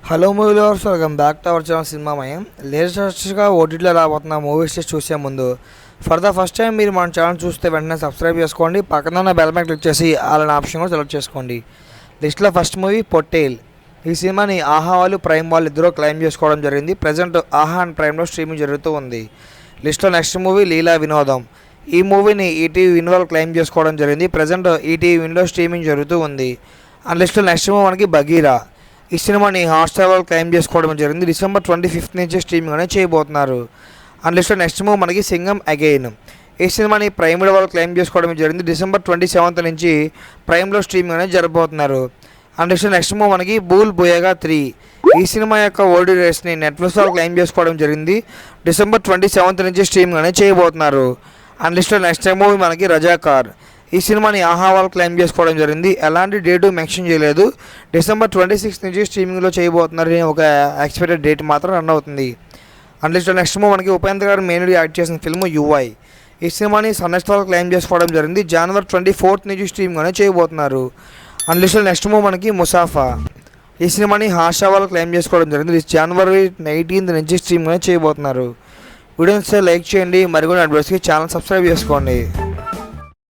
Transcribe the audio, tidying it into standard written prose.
Hello movie lovers, welcome back to our channel Cinemamayam. లేటెస్ట్గా ఓటీటీలో రాబోతున్న మూవీస్ చూసే ముందు ఫర్ ద ఫస్ట్ టైం మీరు మన ఛానల్ చూస్తే వెంటనే సబ్స్క్రైబ్ చేసుకోండి. పక్కన ఉన్న బెల్ మీద క్లిక్ చేసి అలాంటి ఆప్షన్ కూడా సెలెక్ట్ చేసుకోండి. లిస్ట్లో ఫస్ట్ మూవీ పొట్టేల్. ఈ సినిమాని ఆహా వాళ్ళు, ప్రైమ్ వాళ్ళు ఇద్దరు క్లైమ్ చేసుకోవడం జరిగింది. ప్రజెంట్ ఆహా అండ్ ప్రైమ్లో స్ట్రీమింగ్ జరుగుతూ ఉంది. లిస్ట్లో నెక్స్ట్ మూవీ లీలా వినోదం. ఈ మూవీని ఈటీవీ విన్ వాళ్ళు క్లైమ్ చేసుకోవడం జరిగింది. ప్రజెంట్ ఈటీవీ విన్లో స్ట్రీమింగ్ జరుగుతూ ఉంది. అండ్ లిస్ట్లో నెక్స్ట్ మూవీ మనకి బగీరా. ఈ సినిమాని హాట్స్టార్ వాళ్ళు క్లైమ్ చేసుకోవడం జరిగింది. డిసెంబర్ 25 నుంచి స్ట్రీమింగ్ అనేది చేయబోతున్నారు. అండ్ లిస్ట్లో నెక్స్ట్ మూవీ మనకి సింగం అగైన్. ఈ సినిమాని ప్రైమ్ వాళ్ళు క్లైమ్ చేసుకోవడం జరిగింది. డిసెంబర్ 27 నుంచి ప్రైమ్లో స్ట్రీమింగ్ అనేది జరగబోతున్నారు. అండ్ లిస్ట్లో నెక్స్ట్ మూవీ మనకి బూల్ బుయేగా 3. ఈ సినిమా యొక్క ఓల్డ్ రేస్ని నెట్ఫ్లిక్స్ వాళ్ళు క్లైమ్ చేసుకోవడం జరిగింది. డిసెంబర్ 27 నుంచి స్ట్రీమింగ్ అనేది చేయబోతున్నారు. అండ్ లిస్ట్లో నెక్స్ట్ మూవీ మనకి రజాకార్. ఈ సినిమాని ఆహా వాళ్ళు క్లైమ్ చేసుకోవడం జరిగింది. ఎలాంటి డేటు మెన్షన్ చేయలేదు. డిసెంబర్ 26 నుంచి స్ట్రీమింగ్లో చేయబోతున్నారు. ఒక ఎక్స్పెక్టెడ్ డేట్ మాత్రం రన్ అవుతుంది. అండ్ లిస్ట్లో నెక్స్ట్ మూవీ మనకి ఉపేంద్ర గారు మెయిన్గా యాక్ట్ చేసిన ఫిల్మ్ యుఐ. ఈ సినిమాని సన్నెస్ట్ వాళ్ళు క్లైమ్ చేసుకోవడం జరిగింది. జనవరి 24 నుంచి స్ట్రీమింగ్ అనేది చేయబోతున్నారు. అండ్ లిస్ట్లో నెక్స్ట్ మూవీ మనకి ముసాఫా. ఈ సినిమాని హాషా వాళ్ళు క్లైమ్ చేసుకోవడం జరిగింది. జనవరి 19 నుంచి స్ట్రీమింగ్ అనేది చేయబోతున్నారు. వీడియోస్ లైక్ చేయండి. మరికొన్ని అడ్వర్స్కి ఛానల్ సబ్స్క్రైబ్ చేసుకోండి.